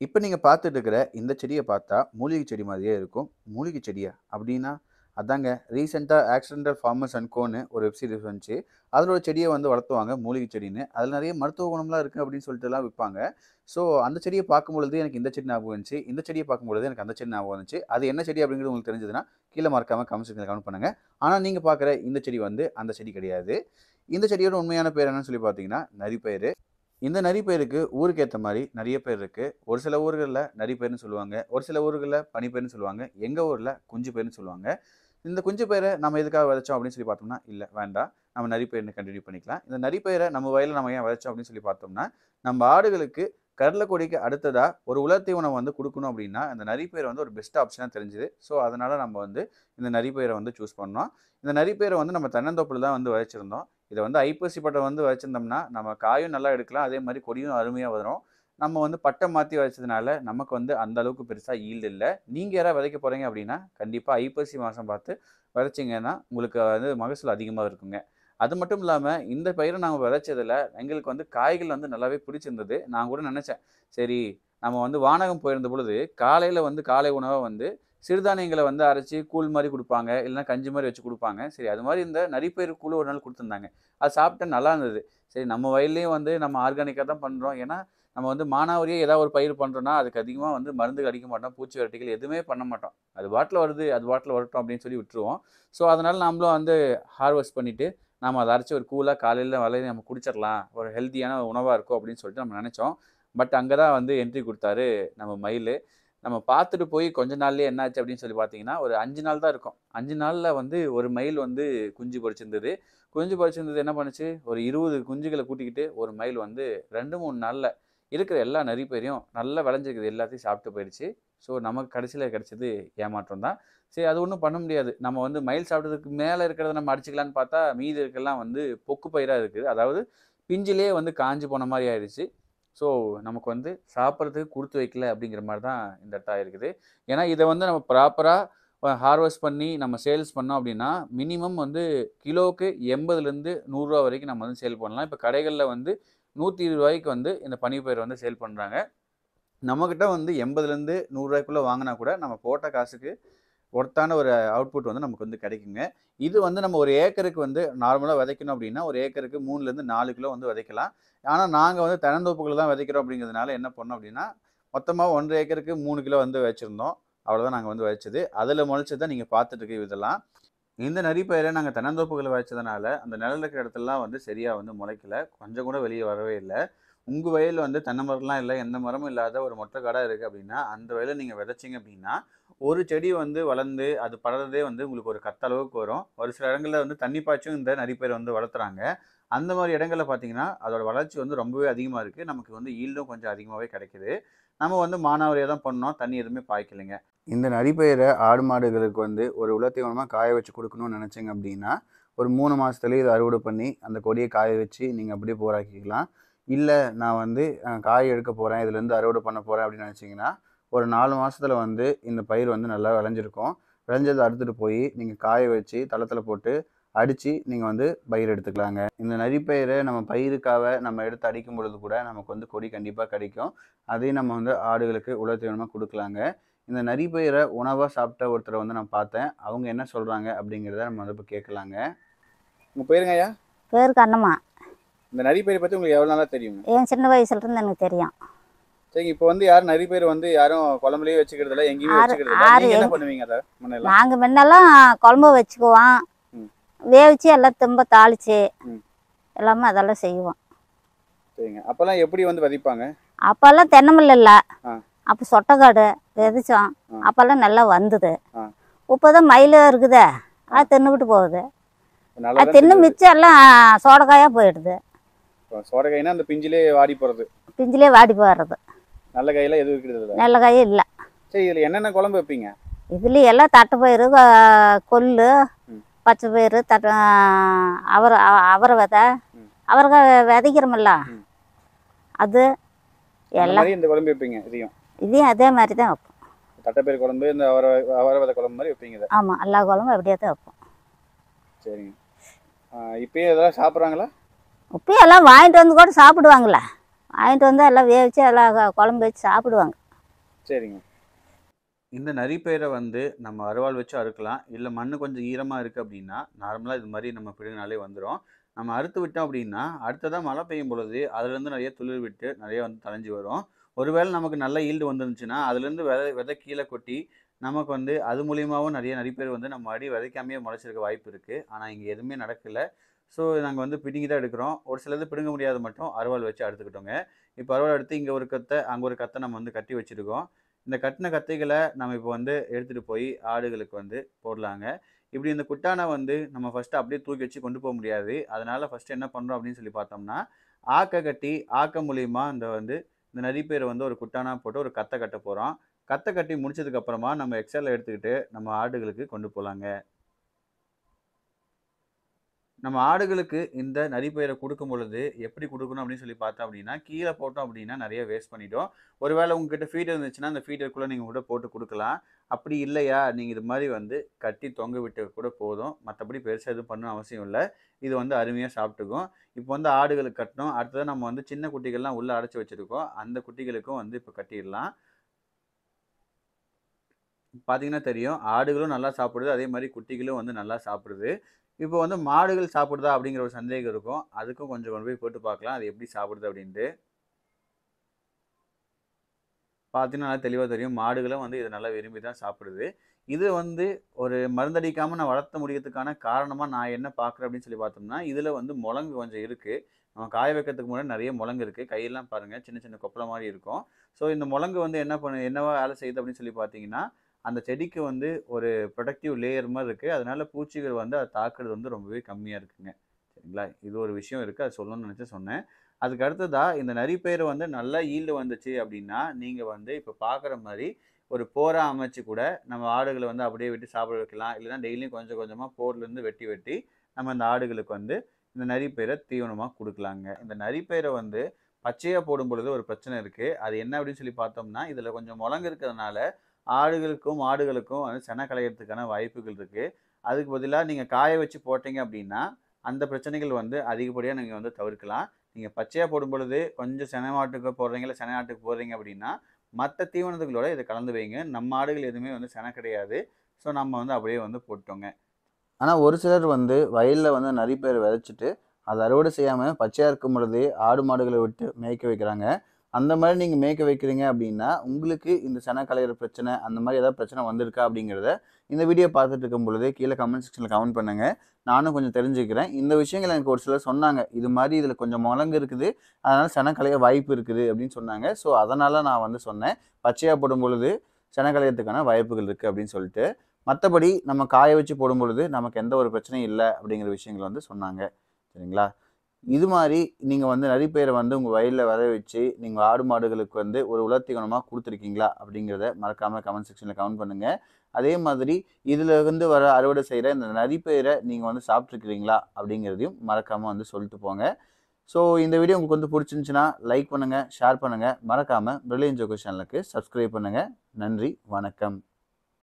இப்ப நீங்க பார்த்துட்டு இருக்கிற இந்த செடிய பார்த்தா, மூலிகை செடி மாதிரியே இருக்கும். மூலிகை செடியா? அப்டின்னா, அதாங்க ரீசென்ட்டா ஆக்சிடென்டல் ஃபார்மர்ஸ் அண்ட் கோன்னு ஒரு வெப் சீரிஸ் வந்துச்சு. அதுல ஒரு செடிய வந்து வளர்த்துவாங்க, மூலிகை செடின்னு. அதுல நெறைய மருத்துவ குணம்லாம் இருக்கு அப்டின்னு சொல்லிட்டுலாம் விப்பாங்க. ஸோ, அந்த செடிய பார்க்கும்பொழுது எனக்கு இந்த செடி ஞாபகம் வந்துச்சு. இந்த செடிய பார்க்கும்பொழுது எனக்கு அந்த செடி ஞாபகம் வந்துச்சு. அது என்ன செடி அப்டிங்கிறது உங்களுக்கு தெரிஞ்சதுன்னா, கீழ மறக்காம கமெண்ட் செக்ஷன்ல கமெண்ட் பண்ணுங்க. ஆனா, நீங்க பார்க்குற இந்த செடி வந்து அந்த செடி கிடையாது. இந்த செடியோட உண்மையான பேர் என்னன்னு சொல்லி பார்த்தீங்கன்னா, நரிப்பயிறு. இந்த நரிப்பயிருக்கு ஊருக்கு ஏத்த மாரி நெறைய பேர் இருக்கு. ஒரு சில ஊர்கள்ல நரிப்பயிர்ன்னு சொல்லுவாங்க. ஒரு சில ஊர்கள்ல பனிப்பயிர்ன்னு சொல்லுவாங்க. எங்க ஊர்ல குஞ்சு பயிர்ன்னு சொல்லுவாங்க. இந்த குஞ்சு பயிர நம்ம எதுக்காக விதைச்சோம் அப்படின்னு சொல்லி பார்த்தோம்னா, இல்ல வேண்டாம். நம்ம நரிப்பயிர்ன்னு கன்டின்யூ பண்ணிக்கலாம். இந்த நரிப்பயிர நம்ம வயல்ல நம்ம ஏன் விதைச்சோம் அப்படின்னு சொல்லி பார்த்தோம்னா, நம்ம ஆடுகளுக்கு கடலைக்கொடிக்கு அடுத்ததா ஒரு உலர் தீவனம் வந்து குடுக்கணும் அப்படின்னா, இந்த நரிப்பயிர் வந்து ஒரு பெஸ்ட் ஆப்ஷனா தெரிஞ்சுது. ஸோ, அதனால நம்ம வந்து இந்த நரிப்பயிர வந்து சூஸ் பண்ணோம். இந்த நரிப்பயிர வந்து நம்ம தென்னந்தோப்புல தான் வந்து விதைச்சிருந்தோம். இத வந்து ஐப்பசி பட்டம் வந்து வச்சிருந்தோம்னா, நம்ம காயும் நல்லா எடுக்கலாம். அதே மாரி கொடியும் அருமையா வரும். நம்ம வந்து பட்டம் மாத்தி வச்சதுனால, நமக்கு வந்து அந்த அளவுக்கு பெருசா ஈல்டு இல்ல. நீங்க யாராவது விதைக்க போறீங்க அப்படின்னா, கண்டிப்பா ஐப்பசி மாசம் பார்த்து விதைச்சீங்கன்னா, உங்களுக்கு வந்து மகசூல் அதிகமா இருக்குங்க. அது மட்டும் இல்லாம, இந்த பயிர நாங்க விதைச்சதுல, எங்களுக்கு வந்து காய்கள் வந்து நல்லாவே பிடிச்சிருந்தது. நான் கூட நெனச்சேன், சரி நம்ம வந்து வானகம் போயிருந்த பொழுது, காலையில வந்து காலை உணவா வந்து சிறுதானியங்கள வந்து அரைச்சு கூழ் மாரி குடுப்பாங்க. இல்லன்னா கஞ்சி மாரி வச்சு குடுப்பாங்க. சரி அது மாரி இந்த நரிப்பயிறு கூழ் ஒரு நாள் குடுத்துருந்தாங்க. அது சாப்பிட்டேன் நல்லா இருந்தது. சரி நம்ம வயல்லயும் வந்து நம்ம ஆர்கானிக்கா தான் பண்றோம். ஏன்னா, நம்ம வந்து மானாவாரியா ஏதாவது ஒரு பயிர் பண்றோம்னா, அதுக்கு அதிகமா வந்து மருந்து அடிக்க மாட்டோம். பூச்சி விரட்டிகள் எதுவுமே பண்ண மாட்டோம். அது பாட்டுல வருது, அது பாட்டுல வரட்டும் அப்படின்னு சொல்லி விட்டுருவோம். ஸோ, அதனால நாமளும் வந்து ஹார்வெஸ்ட் பண்ணிட்டு, நாம அத அரைச்சு ஒரு கூழா காலையில வலைய நம்ம குடிச்சிரலாம். ஒரு ஹெல்த்தியான உணவா இருக்கும் அப்படின்னு சொல்லிட்டு நம்ம நெனைச்சோம். பட் அங்க தான் வந்து என்ட்ரி குடுத்தாரு நம்ம மயிலு. நம்ம பார்த்துட்டு போய் கொஞ்ச நாள்லயே என்னாச்சு அப்படின்னு சொல்லி பார்த்தீங்கன்னா, ஒரு 5 நாள் தான் இருக்கும். 5 நாள்ல வந்து ஒரு மயில் வந்து குஞ்சு பொரிச்சிருந்தது. குஞ்சு பொரிச்சிருந்தது என்ன பண்ணுச்சு, ஒரு 20 குஞ்சுகள கூட்டிக்கிட்டு ஒரு மயில் வந்து 2, 3 நாள்ல இருக்கிற எல்லா நரி பேரையும் நல்லா விளைஞ்சிருக்குது எல்லாத்தையும் சாப்பிட்டு போயிருச்சு. ஸோ, நமக்கு கடைசியில கிடைச்சது ஏமாற்றம் தான். சரி அது ஒண்ணும் பண்ண முடியாது. நம்ம வந்து மயில் சாப்பிட்டதுக்கு மேல இருக்கிறத நம்ம அடிச்சுக்கலான்னு பார்த்தா, மீதி இருக்கெல்லாம் வந்து பொக்கு பயிரா இருக்குது. அதாவது பிஞ்சிலேயே வந்து காஞ்சு போன மாரி ஆயிருச்சு. ஸோ, நமக்கு வந்து சாப்பிட்றதுக்கு குடுத்து வைக்கல அப்படிங்கிற மாரி தான் இந்த இடத்துல ஆயிருக்குது. ஏன்னா, இத வந்து நம்ம ப்ராப்பரா ஹார்வெஸ்ட் பண்ணி நம்ம சேல்ஸ் பண்ணோம் அப்படின்னா, மினிமம் வந்து கிலோவுக்கு ரூ. 80லேருந்து ரூ. 100 வரைக்கும் நம்ம வந்து சேல் பண்ணலாம். இப்ப கடைகள்ல வந்து ரூ. 120க்கு வந்து இந்த பனிப்பயிர் வந்து சேல் பண்றாங்க. நம்மகிட்ட வந்து ரூ. 80லேருந்து ரூ. 100க்குள்ள வாங்குனா கூட, நம்ம போட்ட காசுக்கு ஒர்த்தான ஒரு அவுட்புட் வந்து நமக்கு வந்து கிடைக்குங்க. இது வந்து நம்ம ஒரு ஏக்கருக்கு வந்து நார்மலா விதைக்கணும் அப்படின்னா, ஒரு ஏக்கருக்கு 3லேருந்து 4 கிலோ வந்து விதைக்கலாம். ஆனா, நாங்க வந்து தென்னந்தோப்புக்குள்ள தான் விதைக்கிறோம் அப்படிங்கிறதுனால என்ன பண்ணோம் அப்படின்னா, மொத்தமா 1 1/2 ஏக்கருக்கு 3 கிலோ வந்து வச்சிருந்தோம். அவ்வளோதான் நாங்க வந்து விதைச்சது. அதுல முளைச்சது தான் நீங்க பார்த்துட்டு இருக்க இதெல்லாம். இந்த நரிப்பயிர நாங்க தென்னந்தோப்புகள்ல விதைச்சதுனால, அந்த நிழல் இருக்கிற இடத்துலலாம் வந்து சரியா வந்து முளைக்கல. கொஞ்சம் கூட வெளிய வரவே இல்ல. உங்க வயல்ல வந்து தென்னை மரம்லாம் இல்ல, எந்த மரமும் இல்லாத ஒரு மொட்டை காடா இருக்கு அப்படின்னா, அந்த வயல்ல நீங்க விதைச்சீங்க அப்படின்னா, ஒரு செடி வந்து வளர்ந்து, அது படர்றதே வந்து உங்களுக்கு ஒரு கத்த அளவுக்கு வரும். ஒரு சில இடங்கள்ல வந்து தண்ணி பாய்ச்சும் இந்த நரிப்பயிர வந்து வளர்த்துறாங்க. அந்த மாரி இடங்கள்ல பார்த்தீங்கன்னா, அதோட வளர்ச்சி வந்து ரொம்பவே அதிகமா இருக்கு. நமக்கு வந்து ஈல்டும் கொஞ்சம் அதிகமாவே கிடைக்குது. நம்ம வந்து மானாவாரியா தான் பண்ணோம். தண்ணி எதுவுமே பாய்க்கலைங்க. இந்த நரிப்பயிர ஆடு, மாடுகளுக்கு வந்து ஒரு உலர் தீவனமா காய வச்சு குடுக்கணும்னு நெனச்சீங்க அப்டின்னா, ஒரு 3 மாசத்துலயே இத அறுவடை பண்ணி, அந்த கொடிய காய வச்சு நீங்க அப்படியே போராக்கிக்கலாம். இல்ல நான் வந்து காய் எடுக்க போறேன், இதுலேருந்து அறுவடை பண்ண போறேன் அப்படின்னு நெனச்சீங்கன்னா, ஒரு 4 மாசத்துல வந்து இந்த பயிர் வந்து நல்லா விளைஞ்சிருக்கும். விளைஞ்சத அறுத்துட்டு போயி, நீங்க காய வச்சு தளத்துல போட்டு அடிச்சு, நீங்க வந்து பயிர் எடுத்துக்கலாங்க. இந்த நரிப்பயிர நம்ம பயிருக்காக நம்ம எடுத்து அடிக்கும் பொழுது கூட, நமக்கு வந்து கொடி கண்டிப்பா கிடைக்கும். அதையும் நம்ம வந்து ஆடுகளுக்கு உலர் தீவனமா குடுக்கலாங்க. இந்த நரிப்பயிர உணவா சாப்பிட்ட ஒருத்தர வந்து நான் பார்த்தேன். அவங்க என்ன சொல்றாங்க அப்படிங்கிறத நம்ம வந்து இப்ப கேட்கலாங்க. உங்க பேருங்க ஐயா? பேரு கண்ணம்மா. இந்த நரிப்பயிர பத்தி உங்களுக்கு எவ்வளவு நாளா தெரியுங்க? என் சின்ன வயசுலேருந்து எனக்கு தெரியும். சரிங்க. இப்போ வந்து யாரும் நரிப்பயிர வந்து யாரும் குழம்புலயே வச்சுக்கிறது இல்ல, எங்கேயுமே ஆறு வச்சுக்கிறது இல்ல. ஆறு நீங்க என்ன எங் பண்ணுவீங்க அத முன்னெல்லாம்? நாங்கள் முன்னெல்லாம் குழம்பு வச்சுக்குவோம், ம். வேவிச்சு எல்லாம் திரும்ப தாளிச்சு ம். எல்லாமே அதெல்லாம் செய்வோம். சரிங்க. அப்பல்லாம் எப்படி வந்து விதைப்பாங்க? அப்போல்லாம் தென்னமில்ல இல்லை, ஆ. அப்போ சொட்டைக்காடு விதைச்சோம். ஆ. அப்போல்லாம் நல்லா வந்தது. ஆ. இப்போ தான் மயில் இருக்குதே, ஆ. அது தின்னுக்கிட்டு போகுது. நல்லா அது தான் தின்னு தெரியுது. மிச்சம் எல்லாம் சோடைக்காயாக போயிடுது. சோடக்காய்னா அந்த பிஞ்சிலே வாடி போறது. பிஞ்சிலே வாடி போயிடுறது. நல்ல காயெல்லாம் எதுவும் இருக்கிறது இல்ல. நல்ல காயும் இல்லை. சரி இதுல என்னென்ன குழம்பு வைப்பீங்க? இதுலேயும் எல்லாம் தட்டைப்பயிறு, கொள்ளு, ம். பச்சை பயிறு, அவரை அவரை விதை, ம். அவரைக்காய் விதைக்கிறோமில்ல, ம். அது அந்த எல்லாம் மாரி இந்த குழம்பு வைப்பீங்க இதையும். இதையும் அதே மாதிரி தான் வைப்போம். தட்டைப்பயிறு குழம்பு, இந்த அவரை விதை குழம்பு மாதிரி வைப்பீங்க இத. ஆமாம், எல்லா குழம்பும் அப்படியே தான் வைப்போம். சரிங்க. இப்பயும் இதெல்லாம் சாப்பிட்றாங்களா? இப்பயும் எல்லாம் வாங்கிட்டு வந்து கூட சாப்பிடுவாங்களே, வாங்கிட்டு வந்து எல்லாம் வேவிச்சு எல்லாம் குழம்பு வச்சு சாப்பிடுவாங்க. சரிங்க. இந்த நரிப்பயிரை வந்து நம்ம அருவாள் வச்சு அறுக்கலாம். இல்ல மண்ணு கொஞ்சம் ஈரமா இருக்கு அப்படின்னா, நார்மலா இது மாரி நம்ம பிடுங்குனாலே வந்துரும். நம்ம அறுத்து விட்டோம் அப்படின்னா, அடுத்ததா மழை பெய்யும் பொழுது அதுலேருந்து நெறைய துளிர் விட்டு நெறைய வந்து தழைஞ்சு வரும். ஒருவேளை நமக்கு நல்ல ஈல்டு வந்துருந்துச்சுன்னா, அதுலேருந்து விதை கீழ கொட்டி, நமக்கு வந்து அது மூலியமாவும் நெறைய நரிப்பயிர் வந்து நம்ம விதைக்காமயே முளைச்சிருக்க வாய்ப்பு இருக்கு. ஆனா இங்க எதுவுமே நடக்கல. ஸோ நாங்க வந்து பிடுங்கி தான் எடுக்கிறோம். ஒரு சிலது பிடுங்க முடியாதது மட்டும் அருவாள் வச்சு அறுத்துக்கிட்டோங்க. இப்ப அருவாள் எடுத்து இங்க ஒரு கத்த, அங்க ஒரு கத்த நம்ம வந்து கட்டி வச்சிருக்கோம். இந்த கட்டின கத்தைகள நம்ம இப்போ வந்து எடுத்துட்டு போய் ஆடுகளுக்கு வந்து போடலாங்க. இப்படி இந்த குட்டான வந்து நம்ம ஃபர்ஸ்ட்டு அப்படியே தூக்கி வச்சு கொண்டு போக முடியாது. அதனால ஃபர்ஸ்ட்டு என்ன பண்றோம் அப்படின்னு சொல்லி பார்த்தோம்னா, ஆக்க கட்டி, ஆக்க மூலியமா இந்த நரிப்பயிர வந்து ஒரு குட்டானா போட்டு ஒரு கத்த கட்ட போறோம். கத்த கட்டி முடிச்சதுக்கு அப்புறமா நம்ம எக்ஸ்எல்ல எடுத்துக்கிட்டு நம்ம ஆடுகளுக்கு கொண்டு போலாங்க. நம்ம ஆடுகளுக்கு இந்த நரிப்பயிர குடுக்கும் பொழுது, எப்படி குடுக்கணும் அப்படின்னு சொல்லி பார்த்தோம் அப்படின்னா, கீழ போட்டோம் அப்படின்னா நெறைய வேஸ்ட் பண்ணிடும். ஒருவேள உங்ககிட்ட ஃபீடர் இருந்துச்சுன்னா, அந்த ஃபீடருக்குள்ள நீங்க கூட போட்டு குடுக்கலாம். அப்படி இல்லையா, நீங்க இது மாரி வந்து கட்டி தொங்க விட்டா கூட போதும். மத்தபடி பெருசா எதுவும் பண்ணணும்னு அவசியம் இல்ல. இது வந்து அருமையா சாப்பிட்டுக்கும். இப்போ வந்து ஆடுகளுக்கு கட்டுனோம். அடுத்தது நம்ம வந்து சின்ன குட்டிகள்லாம் உள்ள அடைச்சு வச்சிருக்கோம். அந்த குட்டிகளுக்கும் வந்து இப்ப கட்டிறலாம். பார்த்தீங்கன்னா தெரியும். ஆடுகளும் நல்லா சாப்பிடுது. அதே மாரி குட்டிகளும் வந்து நல்லா சாப்பிடுது. இப்போ வந்து மாடுகள் சாப்பிடுதா? அப்படிங்கிற ஒரு சந்தேகம் இருக்கும். அதுக்கும் கொஞ்சம் கொண்டு போய் போட்டு பார்க்கலாம். அது எப்படி சாப்பிடுது அப்படின்ட்டு. பார்த்தீங்கன்னா நல்லா தெளிவா தெரியும். மாடுகளும் வந்து இத நல்லா விரும்பி தான் சாப்பிடுது. இது வந்து ஒரு மருந்தடிக்காம நான் வளர்த்த முடியறதுக்கான காரணமா நான் என்ன பார்க்குறேன் அப்படின்னு சொல்லி பார்த்தோம்னா, இதில வந்து மொளங்கு கொஞ்சம் இருக்கு. நம்ம காய வைக்கிறதுக்கு முன்னாடி நெறைய மொளங்கு இருக்கு. கையெல்லாம் பாருங்க சின்ன சின்ன கொப்பளம் மாரி இருக்கும். ஸோ இந்த மொளங்கு வந்து என்னவா வேலை செய்யுது அப்படின்னு சொல்லி பார்த்தீங்கன்னா, அந்த செடிக்கு வந்து ஒரு புரொடக்டிவ் லேயர் மாரி இருக்கு. அதனால பூச்சிகள் வந்து அத தாக்குறது வந்து ரொம்பவே கம்மியா இருக்குங்க. சரிங்களா? இது ஒரு விஷயம் இருக்கு. அத சொல்லணும்னு நெனச்சு சொன்னேன். அதுக்கு அடுத்ததா இந்த நரிப்பயிறு வந்து நல்லா ஈல்டு வந்துச்சு அப்படின்னா, நீங்க வந்து இப்ப பார்க்குற மாரி ஒரு போரா அமைச்சு கூட நம்ம ஆடுகள வந்து அப்படியே விட்டு சாப்பிட வைக்கலாம். இல்லன்னா டெய்லியும் கொஞ்சம் கொஞ்சமா போர்லருந்து வெட்டி வெட்டி நம்ம இந்த ஆடுகளுக்கு வந்து இந்த நரிப்பயிர தீவனமா குடுக்கலாங்க. இந்த நரிப்பயிர வந்து பச்சையா போடும்பொழுது ஒரு பிரச்சனை இருக்கு. அது என்ன அப்படின்னு சொல்லி பார்த்தோம்னா, இதுல கொஞ்சம் மொளங்கு இருக்கிறதுனால ஆடுகளுக்கும், மாடுகளுக்கும் வந்து செனை களையறதுக்கான வாய்ப்புகள் இருக்கு. அதுக்கு பதிலா நீங்க காய வச்சு போட்டீங்க அப்படின்னா, அந்த பிரச்சனைகள் வந்து அதிகப்படியா நீங்க வந்து தவிர்க்கலாம். நீங்க பச்சையா போடும்பொழுது கொஞ்சம் செனை மாட்டுக்கு போடுறீங்க, இல்ல செனை ஆட்டுக்கு போடுறீங்க அப்படின்னா, மத்த தீவனத்துகளோட இத கலந்து வைங்க. நம்ம ஆடுகள் எதுவுமே வந்து செனை கிடையாது. ஸோ நம்ம வந்து அப்படியே வந்து போட்டோங்க. ஆனா ஒரு சிலர் வந்து வயல்ல வந்து நரிப்பயிர் விதைச்சுட்டு, அத அறுவடை செய்யாம பச்சையா இருக்கும் பொழுதே ஆடு, மாடுகள விட்டு மேய்க்க வைக்கிறாங்க. அந்த மாரி நீங்க மேய்க்க வைக்கிறீங்க அப்படின்னா, உங்களுக்கு இந்த செனை களையிற பிரச்சனை, அந்த மாரி ஏதாவது பிரச்சனை வந்திருக்கா அப்படிங்கிறத, இந்த வீடியோ பார்த்துட்டு இருக்கும் பொழுதே கீழ கமெண்ட் செக்ஷன்ல கமெண்ட் பண்ணுங்க. நானும் கொஞ்சம் தெரிஞ்சுக்கிறேன். இந்த விஷயங்கள் எனக்கு ஒரு சிலர் சொன்னாங்க. இது மாரி இதில கொஞ்சம் மொளங்கு இருக்குது. அதனால செனை களைய வாய்ப்பு இருக்குது அப்படின்னு சொன்னாங்க. ஸோ அதனால நான் வந்து சொன்னேன். பச்சையா போடும்பொழுது செனை களையறதுக்கான வாய்ப்புகள் இருக்கு அப்படின்னு சொல்லிட்டு. மத்தபடி நம்ம காய வச்சு போடும்பொழுது, நமக்கு எந்த ஒரு பிரச்சனையும் இல்ல அப்படிங்கிற விஷயங்கள வந்து சொன்னாங்க. சரிங்களா? இது மாரி நீங்க வந்து நரிப்பயிர வந்து உங்க வயல்ல வெத வச்சு, நீங்க ஆடு, மாடுகளுக்கு வந்து ஒரு உலர் தீவனமா குடுத்துருக்கீங்களா? அப்படிங்கிறத மறக்காம கமெண்ட் செக்ஷன்ல கமெண்ட் பண்ணுங்க. அதே மாதிரி இதுல இருந்து வர அறுவடை செய்ற இந்த நரிப்பயிர நீங்க வந்து சாப்பிட்டுருக்கிறீங்களா? அப்படிங்கிறதையும் மறக்காம வந்து சொல்லிட்டு போங்க. ஸோ இந்த வீடியோ உங்களுக்கு வந்து புடிச்சிருந்துச்சுன்னா, லைக் பண்ணுங்க, ஷேர் பண்ணுங்க. மறக்காம பிரில்லியன்ட் ஜோக்கர் சேனலுக்கு சப்ஸ்கிரைப் பண்ணுங்க. நன்றி, வணக்கம்.